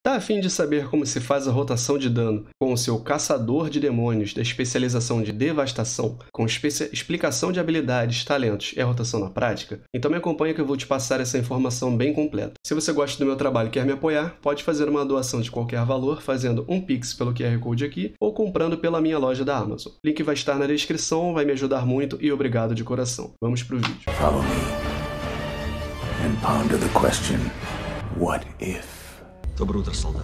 Tá a fim de saber como se faz a rotação de dano com o seu Caçador de Demônios da especialização de Devastação, com explicação de habilidades, talentos e a rotação na prática? Então me acompanha que eu vou te passar essa informação bem completa. Se você gosta do meu trabalho e quer me apoiar, pode fazer uma doação de qualquer valor fazendo um Pix pelo QR Code aqui ou comprando pela minha loja da Amazon. Link vai estar na descrição, vai me ajudar muito e obrigado de coração. Vamos pro vídeo. Follow me and ponder the question, what if? Доброе утро, солдат.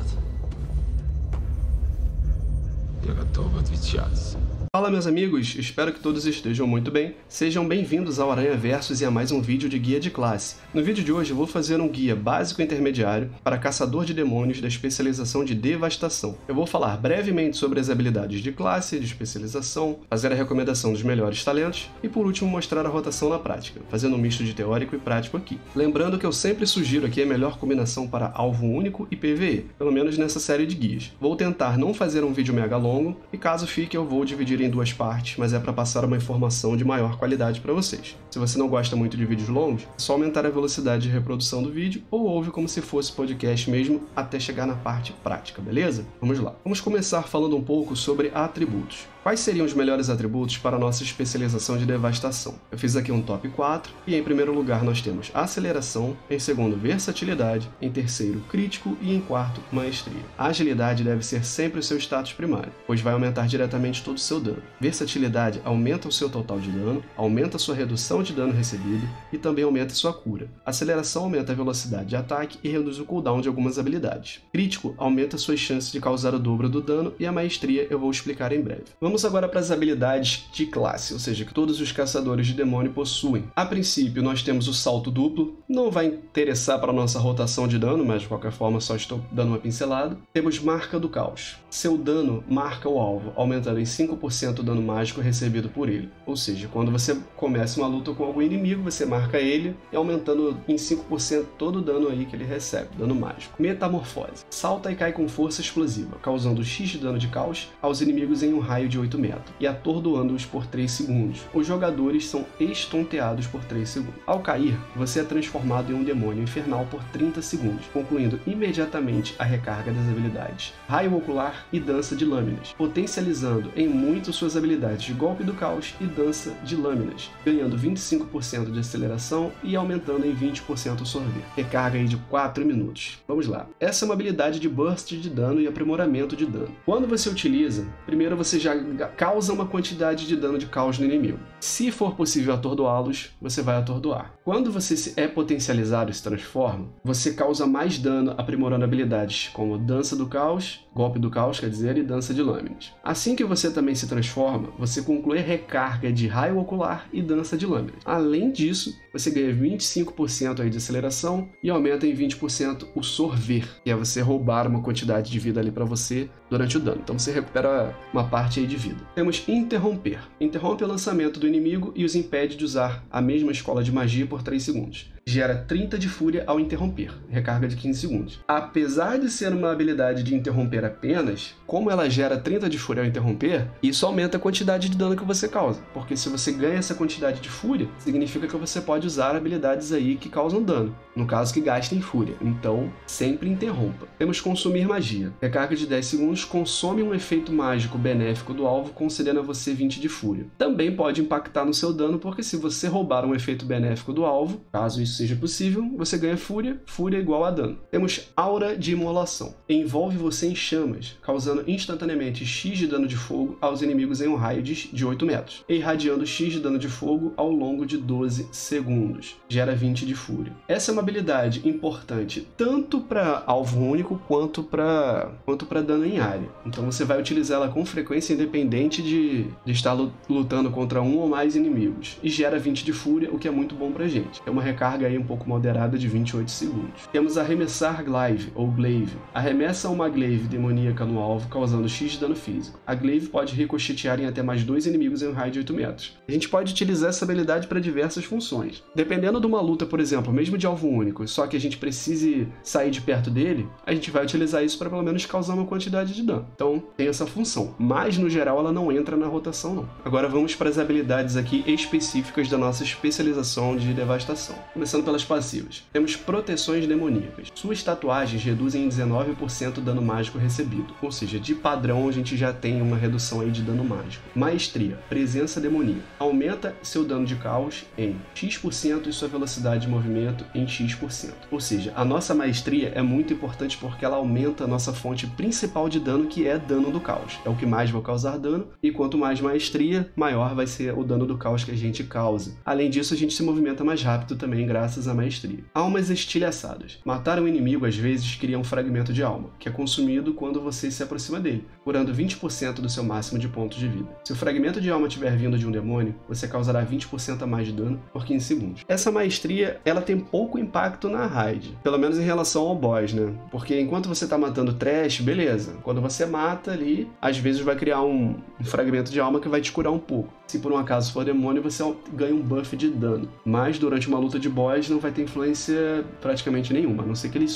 Я готов отвечать. Fala meus amigos, espero que todos estejam muito bem. Sejam bem-vindos ao Aranha Versus e a mais um vídeo de guia de classe. No vídeo de hoje eu vou fazer um guia básico e intermediário para Caçador de Demônios da especialização de Devastação. Eu vou falar brevemente sobre as habilidades de classe, de especialização, fazer a recomendação dos melhores talentos e por último mostrar a rotação na prática, fazendo um misto de teórico e prático aqui. Lembrando que eu sempre sugiro aqui a melhor combinação para alvo único e PvE, pelo menos nessa série de guias. Vou tentar não fazer um vídeo mega longo e caso fique eu vou dividir em duas partes, mas é para passar uma informação de maior qualidade para vocês. Se você não gosta muito de vídeos longos, é só aumentar a velocidade de reprodução do vídeo ou ouve como se fosse podcast mesmo até chegar na parte prática, beleza? Vamos lá. Vamos começar falando um pouco sobre atributos. Quais seriam os melhores atributos para a nossa especialização de Devastação? Eu fiz aqui um top 4 e em primeiro lugar nós temos Aceleração, em segundo Versatilidade, em terceiro Crítico e em quarto Maestria. A agilidade deve ser sempre o seu status primário, pois vai aumentar diretamente todo o seu dano. Versatilidade aumenta o seu total de dano, aumenta a sua redução de dano recebido e também aumenta a sua cura. Aceleração aumenta a velocidade de ataque e reduz o cooldown de algumas habilidades. Crítico aumenta suas chances de causar o dobro do dano e a Maestria eu vou explicar em breve. Vamos agora para as habilidades de classe, ou seja, que todos os caçadores de demônio possuem. A princípio, nós temos o salto duplo, não vai interessar para a nossa rotação de dano, mas de qualquer forma só estou dando uma pincelada. Temos marca do caos. Seu dano marca o alvo, aumentando em 5% o dano mágico recebido por ele. Ou seja, quando você começa uma luta com algum inimigo, você marca ele e aumentando em 5% todo o dano aí que ele recebe, dano mágico. Metamorfose. Salta e cai com força explosiva, causando X de dano de caos aos inimigos em um raio de 8 metros e atordoando-os por 3 segundos. Os jogadores são estonteados por 3 segundos. Ao cair, você é transformado em um demônio infernal por 30 segundos, concluindo imediatamente a recarga das habilidades Raio Ocular e Dança de Lâminas, potencializando em muito suas habilidades de Golpe do Caos e Dança de Lâminas, ganhando 25% de aceleração e aumentando em 20% o sorver. Recarga aí de 4 minutos. Vamos lá. Essa é uma habilidade de burst de dano e aprimoramento de dano. Quando você utiliza, primeiro você já causa uma quantidade de dano de caos no inimigo. Se for possível atordoá-los, você vai atordoar. Quando você é potencializado e se transforma, você causa mais dano aprimorando habilidades como Dança do Caos, Golpe do Caos, quer dizer, e Dança de Lâminas. Assim que você também se transforma, você conclui a recarga de Raio Ocular e Dança de Lâminas. Além disso, você ganha 25% aí de aceleração e aumenta em 20% o sorver, que é você roubar uma quantidade de vida ali para você durante o dano. Então você recupera uma parte aí de vida. Temos Interromper. Interrompe o lançamento do inimigo e os impede de usar a mesma escola de magia por 3 segundos. Gera 30 de fúria ao interromper, recarga de 15 segundos. Apesar de ser uma habilidade de interromper apenas, como ela gera 30 de fúria ao interromper, isso aumenta a quantidade de dano que você causa, porque se você ganha essa quantidade de fúria, significa que você pode usar habilidades aí que causam dano, no caso que gastem fúria, então sempre interrompa. Temos Consumir Magia. Recarga de 10 segundos, consome um efeito mágico benéfico do alvo, concedendo a você 20 de fúria. Também pode impactar no seu dano, porque se você roubar um efeito benéfico do alvo, caso isso seja possível, você ganha fúria, fúria igual a dano. Temos Aura de Imolação. Envolve você em chamas, causando instantaneamente X de dano de fogo aos inimigos em um raio de 8 metros, e irradiando X de dano de fogo ao longo de 12 segundos. Gera 20 de fúria. Essa é uma habilidade importante tanto para alvo único quanto para dano em área. Então você vai utilizá-la com frequência independente de estar lutando contra um ou mais inimigos. E gera 20 de fúria, o que é muito bom pra gente. É uma recarga aí um pouco moderada de 28 segundos. Temos Arremessar Glaive, ou Glaive. Arremessa uma glaive demoníaca no alvo, causando X de dano físico. A glaive pode ricochetear em até mais 2 inimigos em um raio de 8 metros. A gente pode utilizar essa habilidade para diversas funções. Dependendo de uma luta, por exemplo, mesmo de alvo único, só que a gente precise sair de perto dele, a gente vai utilizar isso para pelo menos causar uma quantidade de dano. Então, tem essa função. Mas, no geral, ela não entra na rotação, não. Agora vamos para as habilidades aqui específicas da nossa especialização de Devastação. Começando Começando pelas passivas. Temos proteções demoníacas. Suas tatuagens reduzem em 19% o dano mágico recebido. Ou seja, de padrão a gente já tem uma redução aí de dano mágico. Maestria. Presença demoníaca. Aumenta seu dano de caos em X% e sua velocidade de movimento em X%. Ou seja, a nossa maestria é muito importante porque ela aumenta a nossa fonte principal de dano, que é dano do caos. É o que mais vai causar dano, e quanto mais maestria, maior vai ser o dano do caos que a gente causa. Além disso, a gente se movimenta mais rápido também graças à maestria. Almas estilhaçadas. Matar um inimigo às vezes cria um fragmento de alma, que é consumido quando você se aproxima dele, curando 20% do seu máximo de pontos de vida. Se o fragmento de alma estiver vindo de um demônio, você causará 20% a mais de dano por 15 segundos. Essa maestria, ela tem pouco impacto na raid, pelo menos em relação ao boss, né? Porque enquanto você tá matando trash, beleza. Quando você mata ali, às vezes vai criar um fragmento de alma que vai te curar um pouco. Se por um acaso for demônio, você ganha um buff de dano. Mas durante uma luta de boss não vai ter influência praticamente nenhuma, a não ser que ele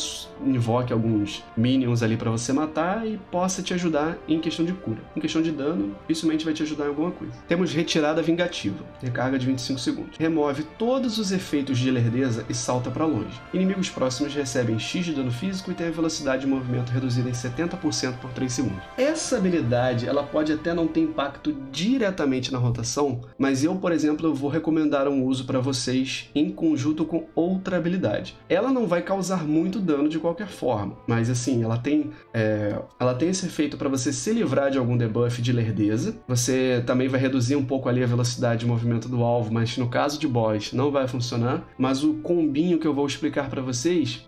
invoque alguns minions ali pra você matar e possa te ajudar em questão de cura. Em questão de dano, dificilmente vai te ajudar em alguma coisa. Temos retirada vingativa, recarga de 25 segundos. Remove todos os efeitos de lerdeza e salta pra longe. Inimigos próximos recebem X de dano físico e tem a velocidade de movimento reduzida em 70% por 3 segundos. Essa habilidade, ela pode até não ter impacto diretamente na rotação, mas eu, por exemplo, eu vou recomendar um uso para vocês em conjunto com outra habilidade. Ela não vai causar muito dano de qualquer forma, mas assim, ela tem esse efeito para você se livrar de algum debuff de lerdeza. Você também vai reduzir um pouco ali a velocidade de movimento do alvo, mas no caso de boss não vai funcionar. Mas o combinho que eu vou explicar para vocês,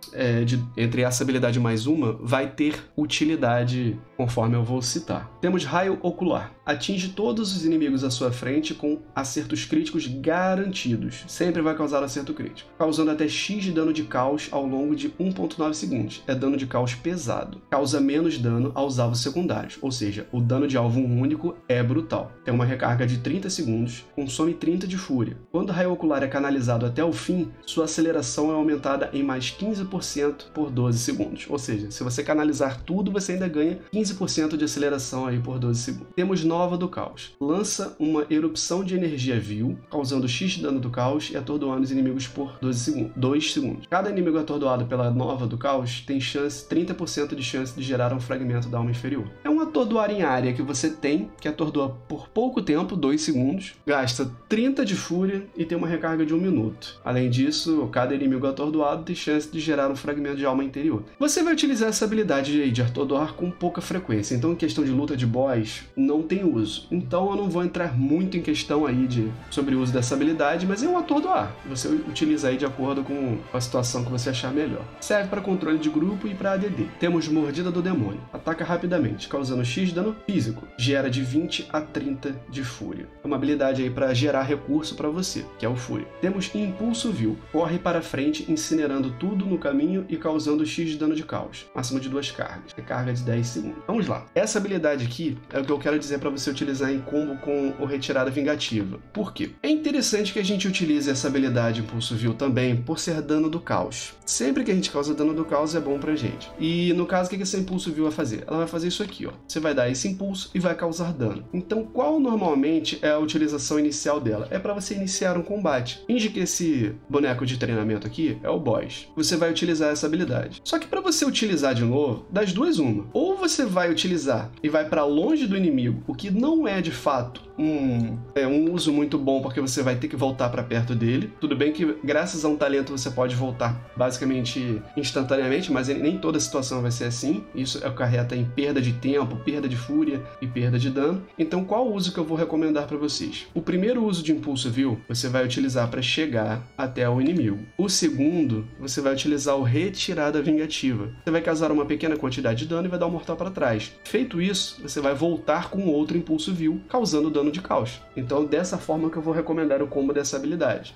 entre essa habilidade mais uma, vai ter utilidade conforme eu vou citar. Temos raio ocular. Atinge todos os inimigos à sua frente com acertos críticos garantidos. Sempre vai causar acerto crítico, causando até X de dano de caos ao longo de 1.9 segundos. É dano de caos pesado. Causa menos dano aos alvos secundários, ou seja, o dano de alvo único é brutal. Tem uma recarga de 30 segundos, consome 30 de fúria. Quando o raio ocular é canalizado até o fim, sua aceleração é aumentada em mais 15% por 12 segundos. Ou seja, se você canalizar tudo, você ainda ganha 15% de aceleração aí por 12 segundos. Temos Nova do Caos. Lança uma erupção de energia vil, causando X de dano do caos e atordoando os inimigos por 2 segundos. Cada inimigo atordoado pela Nova do Caos tem 30% de chance de gerar um fragmento da alma inferior. É um atordoar em área que você tem, que atordoa por pouco tempo, 2 segundos, gasta 30 de fúria e tem uma recarga de 1 minuto. Além disso, cada inimigo atordoado tem chance de gerar um fragmento de alma interior. Você vai utilizar essa habilidade aí de atordoar com pouca frequência, então em questão de luta de boss, não tem uso. Então eu não vou entrar muito em questão aí sobre o uso dessa habilidade, mas é um atordoar. Você utiliza aí de acordo com a situação que você achar melhor. Serve para controle de grupo e para ADD. Temos Mordida do Demônio. Ataca rapidamente, causando X de dano físico. Gera de 20 a 30 de fúria. É uma habilidade aí para gerar recurso para você, que é o Fúria. Temos Impulso Vil. Corre para frente, incinerando tudo no caminho e causando X de dano de caos. Máximo de 2 cargas. Recarga de 10 segundos. Vamos lá. Essa habilidade aqui é o que eu quero dizer para você utilizar em combo com o Retirada Vingativa. Por quê? É interessante que a gente utilize essa habilidade Impulso Vil também por ser dano do caos. Sempre que a gente causa dano do caos é bom pra gente. E no caso, o que essa Impulso Vil vai fazer? Ela vai fazer isso aqui, ó. Você vai dar esse impulso e vai causar dano. Então, qual normalmente é a utilização inicial dela? É para você iniciar um combate. Finge que esse boneco de treinamento aqui é o boss. Você vai utilizar essa habilidade. Só que para você utilizar de novo, das duas uma. Ou você vai utilizar e vai para longe do inimigo, o que não é de fato um uso muito bom, porque você vai ter que voltar para perto dele. Tudo bem que graças a um talento você pode voltar basicamente instantaneamente, mas nem toda situação vai ser assim. Isso acarreta em perda de tempo, perda de fúria e perda de dano. Então qual o uso que eu vou recomendar para vocês? O primeiro uso de Impulso Vil você vai utilizar para chegar até o inimigo. O segundo você vai utilizar o Retirada Vingativa. Você vai causar uma pequena quantidade de dano e vai dar um mortal para trás. Feito isso, você vai voltar com outro Impulso Vil, causando dano de caos. Então dessa forma que eu vou recomendar o combo dessa habilidade.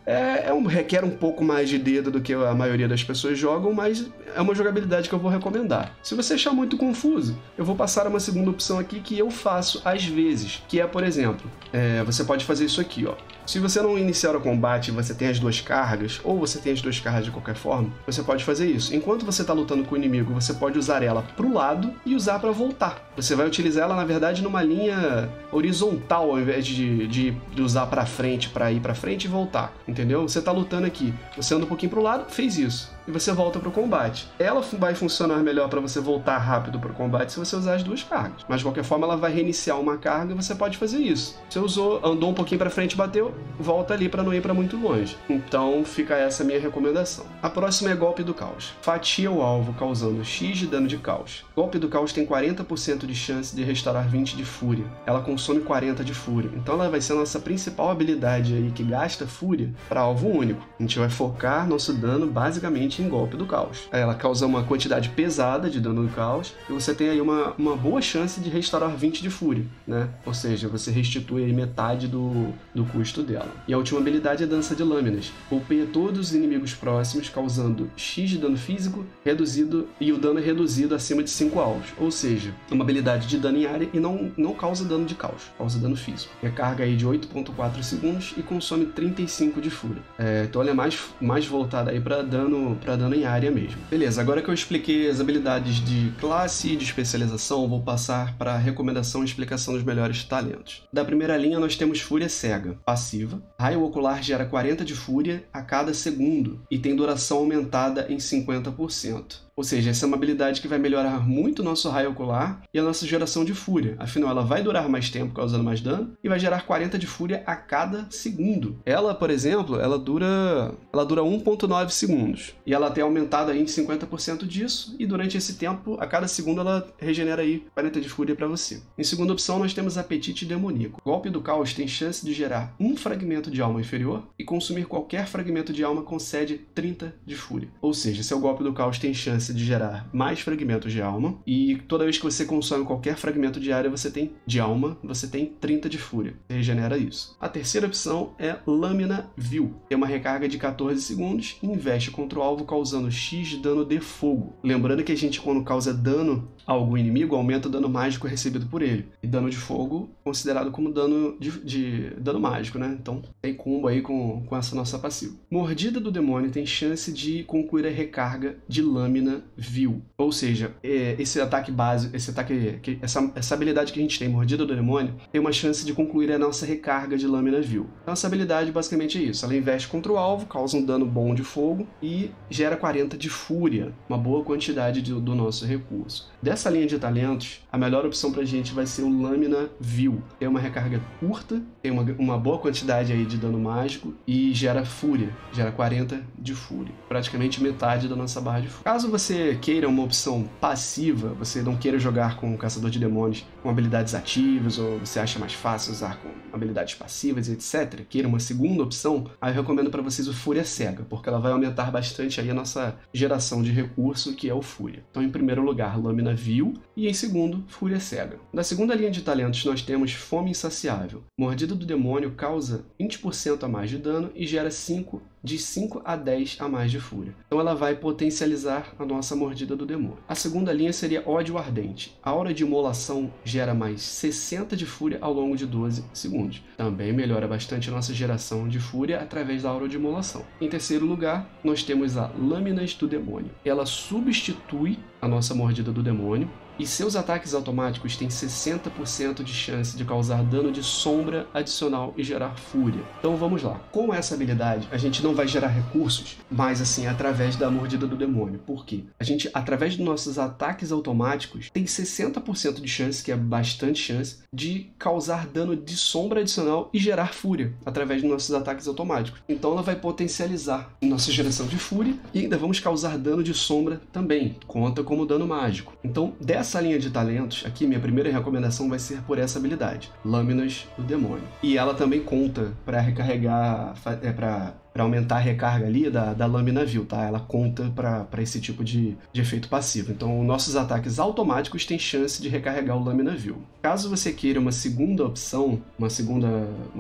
Requer um pouco mais de dedo do que a maioria das pessoas jogam, mas é uma jogabilidade que eu vou recomendar. Se você achar muito confuso, eu vou passar uma segunda opção aqui que eu faço às vezes, que é, por exemplo, você pode fazer isso aqui, ó. Se você não iniciar o combate e você tem as duas cargas, ou você tem as duas cargas de qualquer forma, você pode fazer isso. Enquanto você está lutando com o inimigo, você pode usar ela pro lado e usar para voltar. Você vai utilizar ela, na verdade, numa linha horizontal, ao invés de usar para frente, para ir para frente e voltar, entendeu? Você tá lutando aqui, você anda um pouquinho pro lado, fez isso. E você volta pro combate. Ela vai funcionar melhor para você voltar rápido pro combate se você usar as duas cargas. Mas de qualquer forma ela vai reiniciar uma carga e você pode fazer isso. Você usou, andou um pouquinho para frente, bateu, volta ali para não ir para muito longe. Então fica essa minha recomendação. A próxima é Golpe do Caos. Fatia o alvo causando X de dano de caos. Golpe do Caos tem 40% de chance de restaurar 20 de fúria. Ela consome 40 de fúria. Então ela vai ser a nossa principal habilidade aí que gasta fúria para alvo único. A gente vai focar nosso dano basicamente em Golpe do Caos. Ela causa uma quantidade pesada de dano do caos e você tem aí uma boa chance de restaurar 20 de fúria, né? Ou seja, você restitui aí metade do custo dela. E a última habilidade é Dança de Lâminas. Golpeia todos os inimigos próximos, causando X de dano físico reduzido e o dano é reduzido acima de 5 alvos. Ou seja, é uma habilidade de dano em área e não causa dano de caos, causa dano físico. Recarga aí de 8.4 segundos e consome 35 de fúria. Então ela é mais voltada aí para dano em área mesmo. Beleza, agora que eu expliquei as habilidades de classe e de especialização, vou passar para a recomendação e explicação dos melhores talentos. Da primeira linha nós temos Fúria Cega, passiva. Raio Ocular gera 40 de fúria a cada segundo e tem duração aumentada em 50%. Ou seja, essa é uma habilidade que vai melhorar muito o nosso raio ocular e a nossa geração de fúria. Afinal, ela vai durar mais tempo causando mais dano e vai gerar 40 de fúria a cada segundo. Ela, por exemplo, ela dura 1.9 segundos. E ela tem aumentado aí em 50% disso e durante esse tempo, a cada segundo, ela regenera aí 40 de fúria para você. Em segunda opção, nós temos Apetite Demoníaco. O Golpe do Caos tem chance de gerar um fragmento de alma inferior e consumir qualquer fragmento de alma concede 30 de fúria. Ou seja, seu Golpe do Caos tem chance de gerar mais fragmentos de alma e toda vez que você consome qualquer fragmento de área de alma, você tem 30 de fúria. Você regenera isso. A terceira opção é Lâmina Vil. Tem uma recarga de 14 segundos e investe contra o alvo causando X de dano de fogo. Lembrando que a gente, quando causa dano a algum inimigo, aumenta o dano mágico recebido por ele. E dano de fogo considerado como dano dano mágico, né? Então tem combo aí com essa nossa passiva. Mordida do Demônio tem chance de concluir a recarga de Lâmina Vil. Ou seja, esse ataque básico, essa habilidade que a gente tem, Mordida do Demônio, tem uma chance de concluir a nossa recarga de Lâmina Vil. Então essa habilidade basicamente é isso. Ela investe contra o alvo, causa um dano bom de fogo e gera 40 de fúria, uma boa quantidade do nosso recurso. Dessa linha de talentos, a melhor opção pra gente vai ser o Lâmina Vil. Tem uma recarga curta, tem uma boa quantidade aí de dano mágico e gera fúria, gera 40 de fúria, praticamente metade da nossa barra de fúria. Caso você queira uma opção passiva, você não queira jogar com o Caçador de Demônios com habilidades ativas, ou você acha mais fácil usar com habilidades passivas, etc., queira uma segunda opção, aí eu recomendo para vocês o Fúria Cega, porque ela vai aumentar bastante aí a nossa geração de recurso, que é o Fúria. Então, em primeiro lugar, Lâmina Vil, e em segundo, Fúria Cega. Da segunda linha de talentos, nós temos Fome Insaciável. Mordida do Demônio causa 20% a mais de dano e gera de 5 a 10 a mais de fúria. Então ela vai potencializar a nossa Mordida do Demônio. A segunda linha seria Ódio Ardente. A aura de imolação gera mais 60 de fúria ao longo de 12 segundos. Também melhora bastante a nossa geração de fúria através da aura de imolação. Em terceiro lugar, nós temos a Lâminas do Demônio. Ela substitui a nossa Mordida do Demônio e seus ataques automáticos têm 60% de chance de causar dano de sombra adicional e gerar fúria. Então vamos lá. Com essa habilidade, a gente não vai gerar recursos, mas assim, através da Mordida do Demônio. Por quê? A gente, através dos nossos ataques automáticos, tem 60% de chance, que é bastante chance, de causar dano de sombra adicional e gerar fúria, através dos nossos ataques automáticos. Então ela vai potencializar nossa geração de fúria e ainda vamos causar dano de sombra também. Conta como dano mágico. Então, dessa linha de talentos, aqui minha primeira recomendação vai ser por essa habilidade, Lâminas do Demônio. E ela também conta para recarregar, para para aumentar a recarga ali da lâmina vil, tá? Ela conta para esse tipo de efeito passivo. Então, nossos ataques automáticos têm chance de recarregar o lâmina vil. Caso você queira uma segunda opção,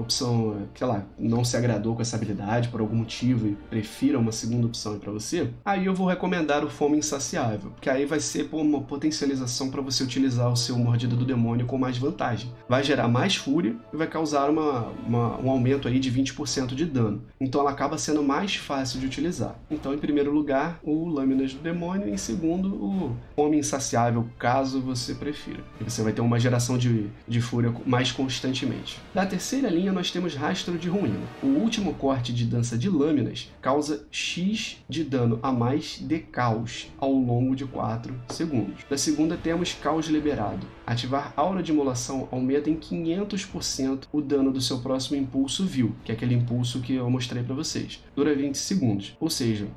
sei lá, não se agradou com essa habilidade por algum motivo e prefira uma segunda opção para você, aí eu vou recomendar o Fome Insaciável, que aí vai ser uma potencialização para você utilizar o seu Mordida do Demônio com mais vantagem. Vai gerar mais fúria e vai causar um aumento aí de 20% de dano. Então ela acaba sendo mais fácil de utilizar. Então, em primeiro lugar, o Lâminas do Demônio, e em segundo, o Fome Insaciável, caso você prefira. E você vai ter uma geração de fúria mais constantemente. Da terceira linha, nós temos Rastro de Ruína. O último corte de dança de lâminas causa X de dano a mais de caos ao longo de 4 segundos. Da segunda, temos Caos Liberado. Ativar Aura de Imolação aumenta em 500% o dano do seu próximo impulso vil, que é aquele impulso que eu mostrei para vocês. Dura 20 segundos. Ou seja,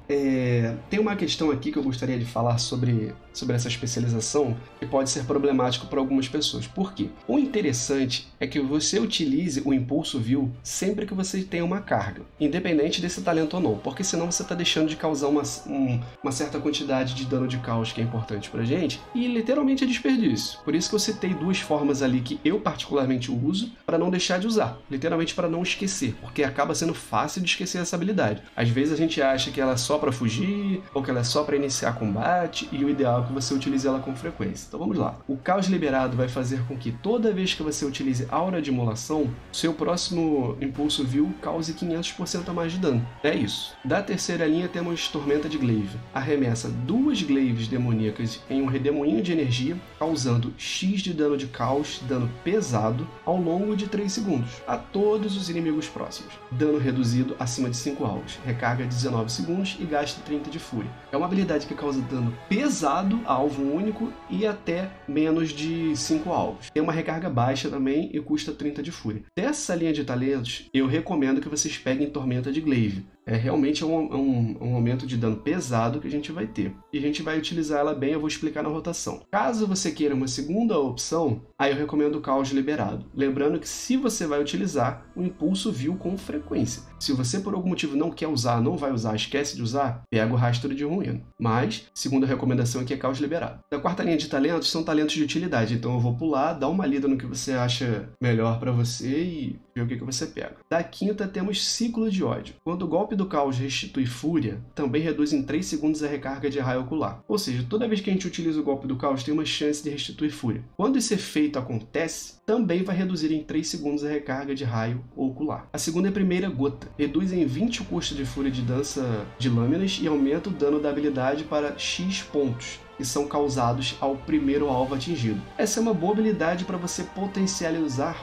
tem uma questão aqui que eu gostaria de falar sobre essa especialização que pode ser problemático para algumas pessoas. Por quê? O interessante é que você utilize o impulso vil sempre que você tenha uma carga, independente desse talento ou não, porque senão você está deixando de causar uma certa quantidade de dano de caos que é importante pra gente, e literalmente é desperdício. Por isso que eu citei duas formas ali que eu particularmente uso para não deixar de usar, literalmente para não esquecer, porque acaba sendo fácil de esquecer essa habilidade. Às vezes a gente acha que ela é só para fugir, ou que ela é só para iniciar combate, e o ideal é que você utilize ela com frequência. Então vamos lá. O Caos Liberado vai fazer com que toda vez que você utilize Aura de Imolação, seu próximo impulso vil cause 500% a mais de dano. É isso. Da terceira linha temos Tormenta de Glaive. Arremessa 2 glaives demoníacas em um redemoinho de energia, causando X de dano de caos, dano pesado, ao longo de 3 segundos, a todos os inimigos próximos. Dano reduzido acima de 5 alvos. Recarga 19 segundos e gasta 30 de fúria. É uma habilidade que causa dano pesado a alvo único e até menos de 5 alvos. Tem uma recarga baixa também e custa 30 de fúria. Dessa linha de talentos, eu recomendo que vocês peguem Tormenta de Glaive. Realmente um aumento de dano pesado que a gente vai ter. E a gente vai utilizar ela bem, eu vou explicar na rotação. Caso você queira uma segunda opção, aí eu recomendo o Caos Liberado. Lembrando que se você vai utilizar o impulso vil com frequência. Se você por algum motivo não quer usar, não vai usar, esquece de usar, pega o Rastro de Ruína. Mas, segunda recomendação aqui é Caos Liberado. Da quarta linha de talentos são talentos de utilidade, então eu vou pular, dar uma lida no que você acha melhor para você e ver o que você pega. Da quinta temos Ciclo de Ódio. Quando o golpe do caos restitui fúria, também reduz em 3 segundos a recarga de raio ocular. Ou seja, toda vez que a gente utiliza o golpe do caos, tem uma chance de restituir fúria. Quando esse efeito acontece, também vai reduzir em 3 segundos a recarga de raio ocular. A segunda é a Primeira Gota. Reduz em 20 o custo de fúria de dança de lâminas e aumenta o dano da habilidade para X pontos, que são causados ao primeiro alvo atingido. Essa é uma boa habilidade para você potencializar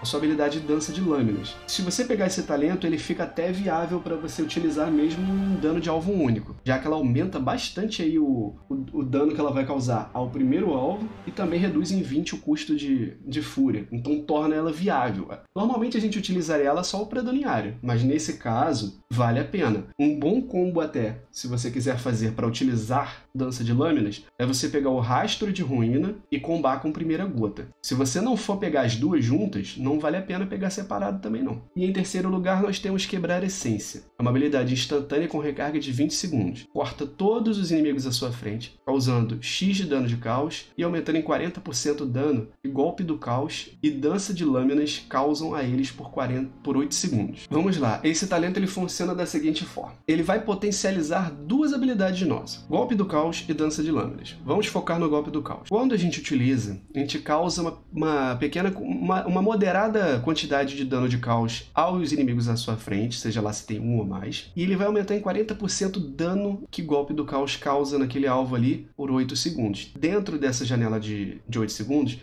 a sua habilidade de dança de lâminas. Se você pegar esse talento, ele fica até viável para você utilizar mesmo em dano de alvo único, já que ela aumenta bastante aí o dano que ela vai causar ao primeiro alvo e também reduz em 20 o custo de fúria, então torna ela viável. Normalmente a gente utilizaria ela só para dano em área, mas nesse caso vale a pena. Um bom combo até, se você quiser fazer para utilizar dança de lâminas, é você pegar o Rastro de Ruína e combar com Primeira Gota. Se você não for pegar as duas juntas, não vale a pena pegar separado também não. E em terceiro lugar nós temos Quebrar Essência. É uma habilidade instantânea com recarga de 20 segundos. Corta todos os inimigos à sua frente, causando X de dano de caos e aumentando em 40% o dano que Golpe do Caos e Dança de Lâminas causam a eles por 8 segundos. Vamos lá, esse talento ele funciona da seguinte forma. Ele vai potencializar duas habilidades nossas, Golpe do Caos e Dança de Lâminas. Vamos focar no Golpe do Caos. Quando a gente utiliza, a gente causa uma moderada quantidade de dano de caos aos inimigos à sua frente, seja lá se tem um ou mais, e ele vai aumentar em 40% o dano que Golpe do Caos causa naquele alvo ali por 8 segundos. Dentro dessa janela de 8 segundos,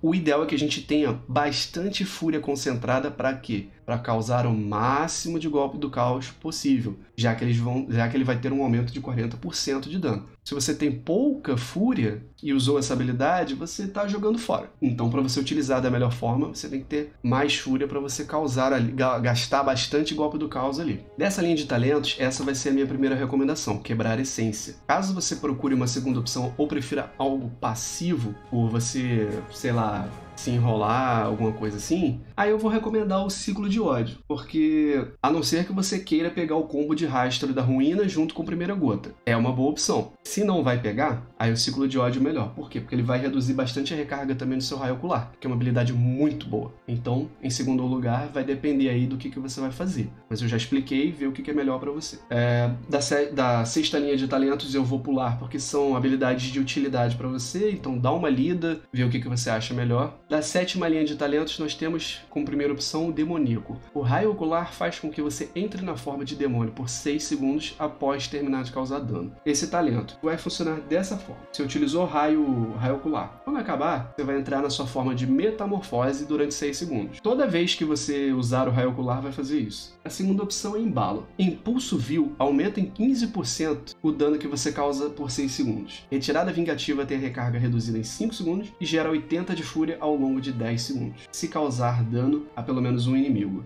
o ideal é que a gente tenha bastante fúria concentrada para quê? Para causar o máximo de Golpe do Caos possível, já que ele vai ter um aumento de 40% de dano. Se você tem pouca fúria e usou essa habilidade, você está jogando fora. Então, para você utilizar da melhor forma, você tem que ter mais fúria para você gastar bastante Golpe do Caos ali. Dessa linha de talentos, essa vai ser a minha primeira recomendação, Quebrar Essência. Caso você procure uma segunda opção ou prefira algo passivo, por você, sei lá, se enrolar, alguma coisa assim, aí eu vou recomendar o Ciclo de Ódio, porque a não ser que você queira pegar o combo de rastro da ruína junto com a primeira gota, é uma boa opção. Se não vai pegar, aí o Ciclo de Ódio é melhor. Por quê? Porque ele vai reduzir bastante a recarga também do seu raio ocular, que é uma habilidade muito boa. Então, em segundo lugar, vai depender aí do que você vai fazer. Mas eu já expliquei, ver o que é melhor para você. Da sexta linha de talentos eu vou pular, porque são habilidades de utilidade para você, então dá uma lida, vê o que você acha melhor. Da sétima linha de talentos, nós temos como primeira opção o Demoníaco. O raio ocular faz com que você entre na forma de demônio por 6 segundos após terminar de causar dano. Esse talento vai funcionar dessa forma. Você utilizou raio ocular. Quando acabar, você vai entrar na sua forma de metamorfose durante 6 segundos. Toda vez que você usar o raio ocular, vai fazer isso. A segunda opção é Embalo. Impulso Vil aumenta em 15% o dano que você causa por 6 segundos. Retirada Vingativa tem a recarga reduzida em 5 segundos e gera 80 de fúria ao longo de 10 segundos, se causar dano a pelo menos um inimigo.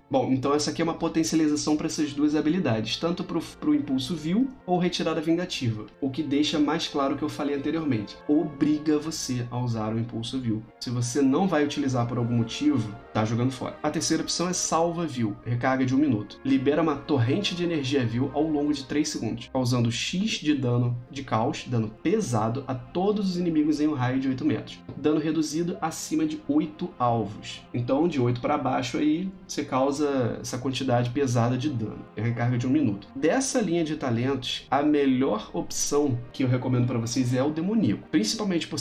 Bom, então essa aqui é uma potencialização para essas duas habilidades, tanto para o Impulso Vil ou Retirada Vingativa, o que deixa mais claro o que eu falei anteriormente. Obriga você a usar o Impulso Vil. Se você não vai utilizar por algum motivo, tá jogando fora. A terceira opção é Salva Vil, recarga de 1 minuto. Libera uma torrente de energia vil ao longo de 3 segundos, causando X de dano de caos, dano pesado, a todos os inimigos em um raio de 8 metros. Dano reduzido acima de 8 alvos. Então, de 8 para baixo aí, você causa essa quantidade pesada de dano. É recarga de 1 minuto. Dessa linha de talentos, a melhor opção que eu recomendo para vocês é o Demoníaco. Principalmente por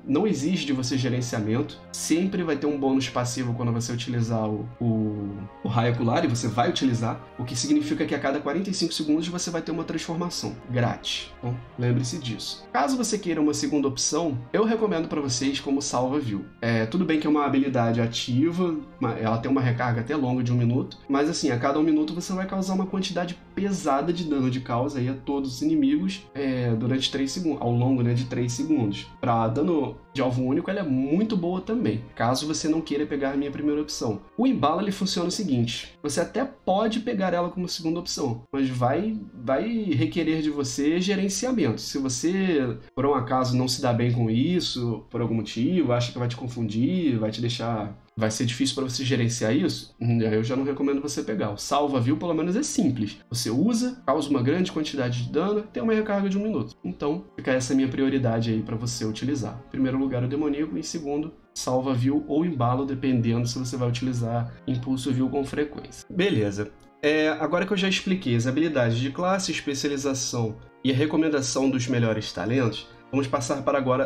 não exige de você gerenciamento. Sempre vai ter um bônus passivo quando você utilizar o raio ocular, e você vai utilizar, o que significa que a cada 45 segundos você vai ter uma transformação grátis. Então, lembre-se disso. Caso você queira uma segunda opção, eu recomendo para vocês como Salva Vil. Tudo bem que é uma habilidade ativa, ela tem uma recarga até longa de 1 minuto, mas assim, a cada 1 minuto você vai causar uma quantidade pesada de dano de caos aí a todos os inimigos durante 3 segundos, ao longo de 3 segundos. Para dano de alvo único, ela é muito boa também, caso você não queira pegar a minha primeira opção. O Embalo, ele funciona o seguinte: você até pode pegar ela como segunda opção, mas vai requerer de você gerenciamento. Se você, por um acaso, não se dá bem com isso, por algum motivo, acha que vai te confundir, vai ser difícil para você gerenciar isso, eu já não recomendo você pegar. O Salva Vil, pelo menos, é simples. Você usa, causa uma grande quantidade de dano, tem uma recarga de 1 minuto. Então, fica essa minha prioridade aí para você utilizar. Em primeiro lugar, o Demoníaco. Em segundo, Salva Vil ou Embalo, dependendo se você vai utilizar Impulso Vil com frequência. Beleza. Agora que eu já expliquei as habilidades de classe, especialização e a recomendação dos melhores talentos, vamos passar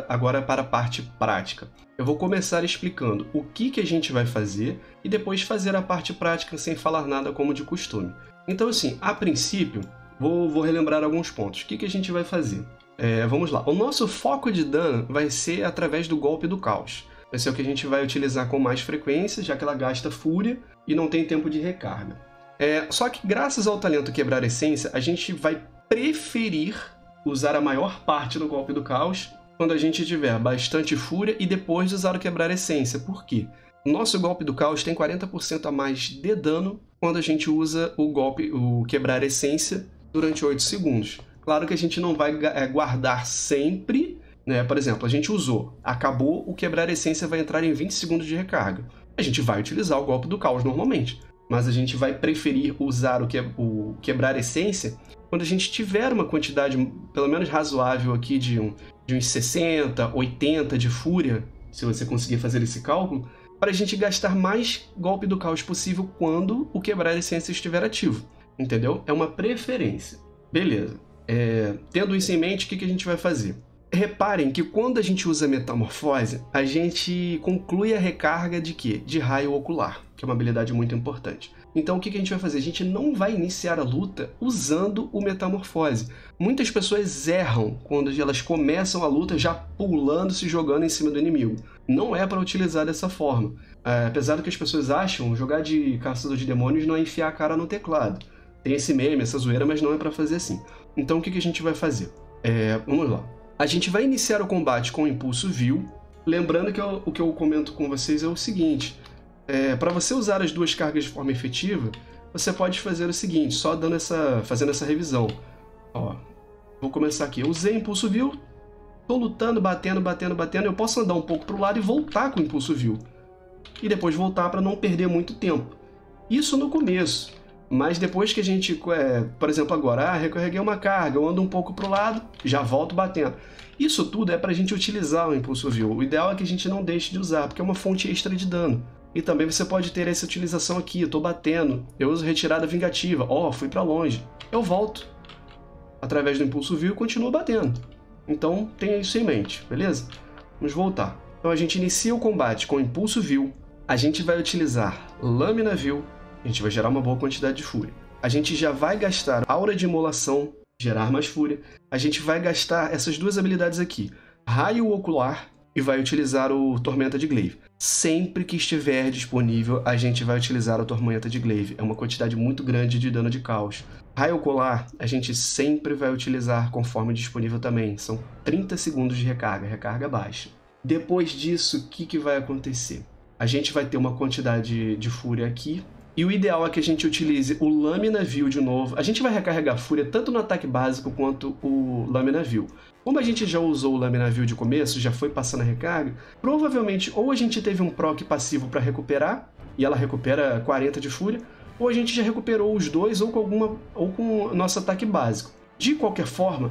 agora para a parte prática. Eu vou começar explicando o que a gente vai fazer e depois fazer a parte prática sem falar nada como de costume. Então, assim, a princípio, vou relembrar alguns pontos. O que a gente vai fazer? Vamos lá. O nosso foco de dano vai ser através do Golpe do Caos. Vai ser o que a gente vai utilizar com mais frequência, já que ela gasta fúria e não tem tempo de recarga. Só que graças ao talento Quebrar Essência, a gente vai preferir usar a maior parte do Golpe do Caos quando a gente tiver bastante fúria e depois de usar o Quebrar Essência. Por quê? O nosso Golpe do Caos tem 40% a mais de dano quando a gente usa o Quebrar Essência durante 8 segundos. Claro que a gente não vai guardar sempre, né? Por exemplo, a gente usou, acabou, o Quebrar Essência vai entrar em 20 segundos de recarga. A gente vai utilizar o Golpe do Caos normalmente, mas a gente vai preferir usar o Quebrar Essência quando a gente tiver uma quantidade, pelo menos razoável aqui, de uns 60, 80 de fúria, se você conseguir fazer esse cálculo, para a gente gastar mais Golpe do Caos possível quando o Quebrar Essência estiver ativo. Entendeu? É uma preferência. Beleza. Tendo isso em mente, o que a gente vai fazer? Reparem que quando a gente usa Metamorfose, a gente conclui a recarga de quê? De Raio Ocular, que é uma habilidade muito importante. Então o que a gente vai fazer? A gente não vai iniciar a luta usando o Metamorfose. Muitas pessoas erram quando elas começam a luta já pulando, se jogando em cima do inimigo. Não é para utilizar dessa forma. Apesar do que as pessoas acham, jogar de Caçador de Demônios não é enfiar a cara no teclado. Tem esse meme, essa zoeira, mas não é para fazer assim. Então o que a gente vai fazer? Vamos lá. A gente vai iniciar o combate com o Impulso Vil. Lembrando que o que eu comento com vocês é o seguinte: para você usar as duas cargas de forma efetiva, você pode fazer o seguinte, só fazendo essa revisão. Ó, vou começar aqui. Eu usei Impulso Vil, tô lutando, batendo, eu posso andar um pouco para o lado e voltar com o impulso vil. E depois voltar para não perder muito tempo. Isso no começo. Mas depois que a gente, por exemplo, agora, recarreguei uma carga, eu ando um pouco para o lado, já volto batendo. Isso tudo é para a gente utilizar o impulso vil. O ideal é que a gente não deixe de usar, porque é uma fonte extra de dano. E também você pode ter essa utilização aqui, eu tô batendo, eu uso retirada vingativa, fui para longe, eu volto através do impulso vil e continuo batendo. Então tenha isso em mente, beleza? Vamos voltar. Então a gente inicia o combate com impulso vil, a gente vai utilizar lâmina vil, a gente vai gerar uma boa quantidade de fúria. A gente já vai gastar aura de imolação, gerar mais fúria. A gente vai gastar essas duas habilidades aqui, raio ocular, e vai utilizar o Tormenta de Glaive. Sempre que estiver disponível, a gente vai utilizar o Tormenta de Glaive. É uma quantidade muito grande de dano de caos. Raio ocular, a gente sempre vai utilizar conforme disponível também. São 30 segundos de recarga, recarga baixa. Depois disso, o que vai acontecer? A gente vai ter uma quantidade de fúria aqui. E o ideal é que a gente utilize o Lâmina Vil de novo. A gente vai recarregar fúria tanto no ataque básico quanto o Lâmina Vil. Como a gente já usou o Lâmina Vil de começo, já foi passando a recarga, provavelmente ou a gente teve um proc passivo para recuperar, e ela recupera 40 de fúria, ou a gente já recuperou os dois ou com o nosso ataque básico. De qualquer forma,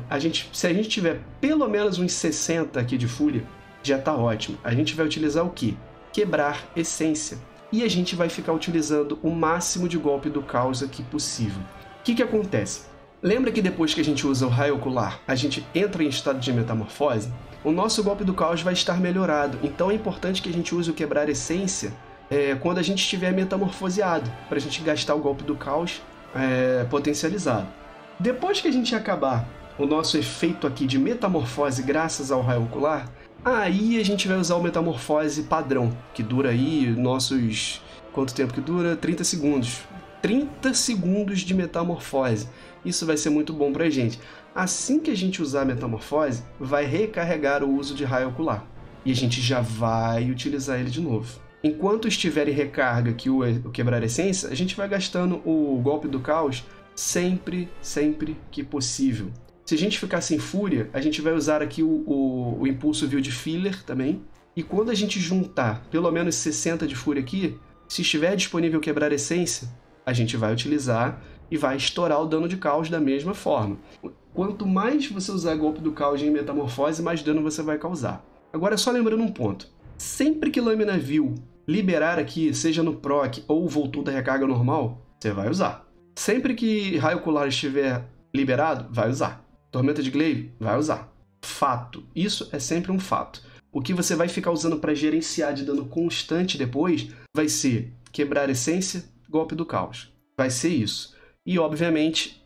se a gente tiver pelo menos uns 60 aqui de fúria, já está ótimo. A gente vai utilizar o quê? Quebrar essência. E a gente vai ficar utilizando o máximo de golpe do caos aqui possível. O que acontece? Lembra que depois que a gente usa o raio ocular, a gente entra em estado de metamorfose? O nosso golpe do caos vai estar melhorado, então é importante que a gente use o quebrar essência quando a gente estiver metamorfoseado, para a gente gastar o golpe do caos potencializado. Depois que a gente acabar o nosso efeito aqui de metamorfose graças ao raio ocular, aí a gente vai usar o metamorfose padrão, que dura aí quanto tempo que dura? 30 segundos. 30 segundos de metamorfose. Isso vai ser muito bom pra gente. Assim que a gente usar a metamorfose, vai recarregar o uso de raio ocular. E a gente já vai utilizar ele de novo. Enquanto estiver em recarga aqui o quebrar essência, a gente vai gastando o golpe do caos sempre que possível. Se a gente ficar sem fúria, a gente vai usar aqui o impulso vil de filler também. E quando a gente juntar pelo menos 60 de fúria aqui, se estiver disponível quebrar essência, a gente vai utilizar e vai estourar o dano de caos da mesma forma. Quanto mais você usar golpe do caos em metamorfose, mais dano você vai causar. Agora, só lembrando um ponto. Sempre que lâmina vil liberar aqui, seja no proc ou voltou da recarga normal, você vai usar. Sempre que raio ocular estiver liberado, vai usar. Tormenta de Glaive, vai usar. Fato. Isso é sempre um fato. O que você vai ficar usando para gerenciar de dano constante depois vai ser quebrar essência, golpe do caos. Vai ser isso. E, obviamente,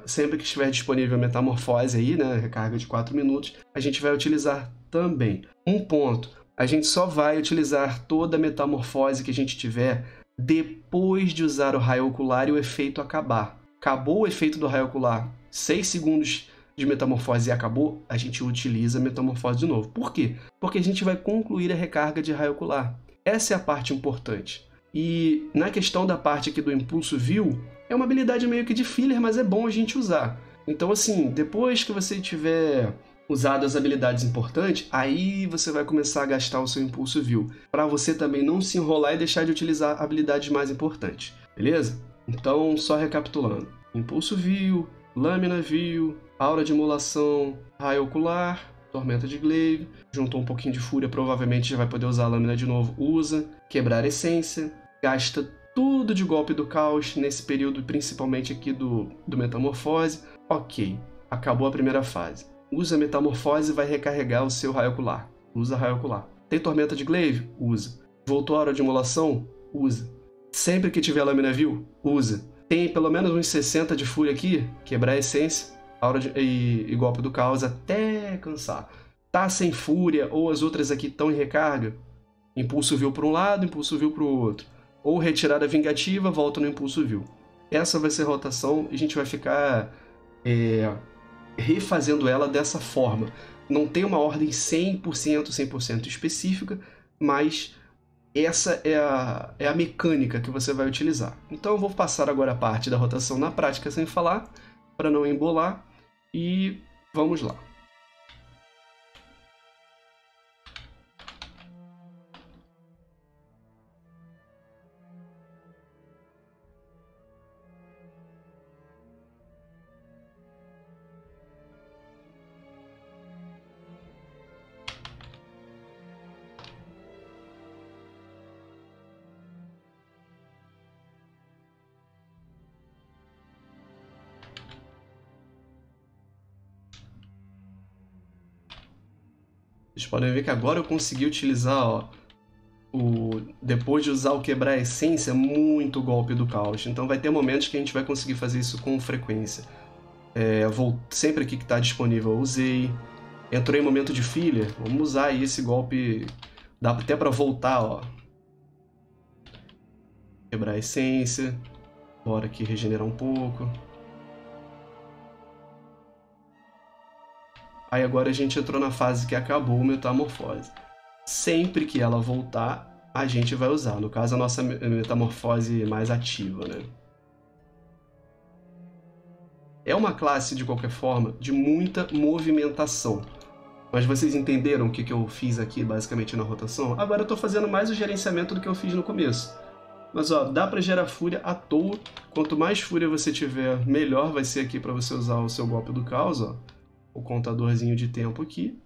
sempre que estiver disponível a metamorfose aí, né, recarga de 4 minutos, a gente vai utilizar também. Um ponto, a gente só vai utilizar toda a metamorfose que a gente tiver depois de usar o raio ocular e o efeito acabar. Acabou o efeito do raio ocular, 6 segundos de metamorfose e acabou, a gente utiliza a metamorfose de novo. Por quê? Porque a gente vai concluir a recarga de raio ocular. Essa é a parte importante. E na questão da parte aqui do impulso vil, é uma habilidade meio que de filler, mas é bom a gente usar. Então assim, depois que você tiver usado as habilidades importantes, aí você vai começar a gastar o seu impulso vil, para você também não se enrolar e deixar de utilizar habilidades mais importantes, beleza? Então, só recapitulando. Impulso vil, lâmina vil, aura de imolação, raio ocular, tormenta de glaive, juntou um pouquinho de fúria, provavelmente já vai poder usar a lâmina de novo, usa, quebrar essência, gasta tudo de golpe do caos nesse período, principalmente aqui do metamorfose. Ok, acabou a primeira fase. Usa a metamorfose e vai recarregar o seu raio ocular. Usa raio ocular. Tem tormenta de glaive? Usa. Voltou a aura de imolação? Usa. Sempre que tiver lâmina vil? Usa. Tem pelo menos uns 60 de fúria aqui? Quebrar a essência e golpe do caos até cansar. Tá sem fúria ou as outras aqui estão em recarga? Impulso vil para um lado, impulso vil para o outro. Ou retirada vingativa, volta no impulso vil. Essa vai ser a rotação e a gente vai ficar refazendo ela dessa forma. Não tem uma ordem 100% específica, mas essa é a mecânica que você vai utilizar. Então eu vou passar agora a parte da rotação na prática sem falar, para não embolar, e vamos lá. Vocês podem ver que agora eu consegui utilizar, ó, depois de usar o quebrar a essência, muito golpe do caos. Então vai ter momentos que a gente vai conseguir fazer isso com frequência. Sempre aqui que está disponível eu usei. Entrou em momento de filler, vamos usar aí esse golpe. Dá até para voltar, ó. Quebrar a essência. Bora aqui regenerar um pouco. Aí agora a gente entrou na fase que acabou o Metamorfose. Sempre que ela voltar, a gente vai usar. No caso, a nossa Metamorfose mais ativa, né? É uma classe, de qualquer forma, de muita movimentação. Mas vocês entenderam o que eu fiz aqui, basicamente, na rotação? Agora eu estou fazendo mais o gerenciamento do que eu fiz no começo. Mas, ó, dá para gerar fúria à toa. Quanto mais fúria você tiver, melhor vai ser aqui para você usar o seu golpe do caos, ó. O contadorzinho de tempo aqui.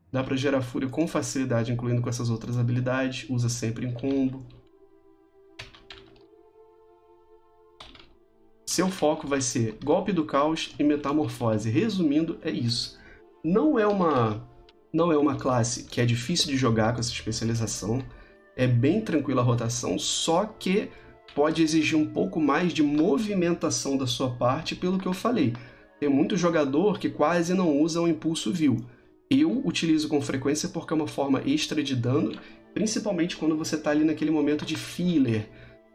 Dá para gerar fúria com facilidade, incluindo com essas outras habilidades. Usa sempre em combo. Seu foco vai ser golpe do caos e metamorfose. Resumindo, é isso. Não é uma classe que é difícil de jogar com essa especialização. É bem tranquila a rotação, só que pode exigir um pouco mais de movimentação da sua parte, pelo que eu falei. Tem muito jogador que quase não usa o impulso vil. Eu utilizo com frequência porque é uma forma extra de dano, principalmente quando você está ali naquele momento de filler,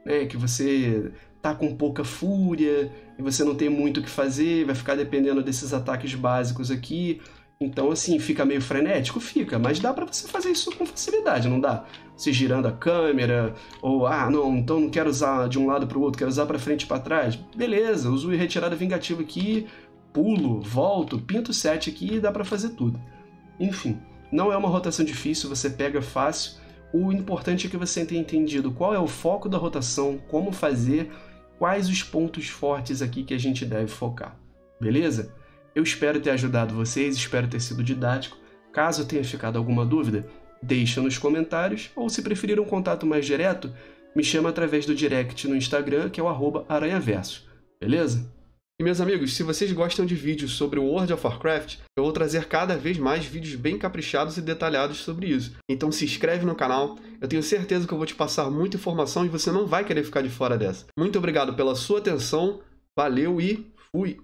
né, que você tá com pouca fúria e você não tem muito o que fazer, vai ficar dependendo desses ataques básicos aqui. Então, assim, fica meio frenético? Fica, mas dá pra você fazer isso com facilidade, não dá? Se girando a câmera, ou, não, então não quero usar de um lado pro outro, quero usar pra frente e pra trás. Beleza, uso retirada vingativa aqui, pulo, volto, pinto 7 aqui e dá pra fazer tudo. Enfim, não é uma rotação difícil, você pega fácil. O importante é que você tenha entendido qual é o foco da rotação, como fazer, quais os pontos fortes aqui que a gente deve focar. Beleza? Eu espero ter ajudado vocês, espero ter sido didático. Caso tenha ficado alguma dúvida, deixa nos comentários, ou se preferir um contato mais direto, me chama através do direct no Instagram, que é o @aranhaverso. Beleza? E meus amigos, se vocês gostam de vídeos sobre o World of Warcraft, eu vou trazer cada vez mais vídeos bem caprichados e detalhados sobre isso. Então se inscreve no canal, eu tenho certeza que eu vou te passar muita informação e você não vai querer ficar de fora dessa. Muito obrigado pela sua atenção, valeu e fui!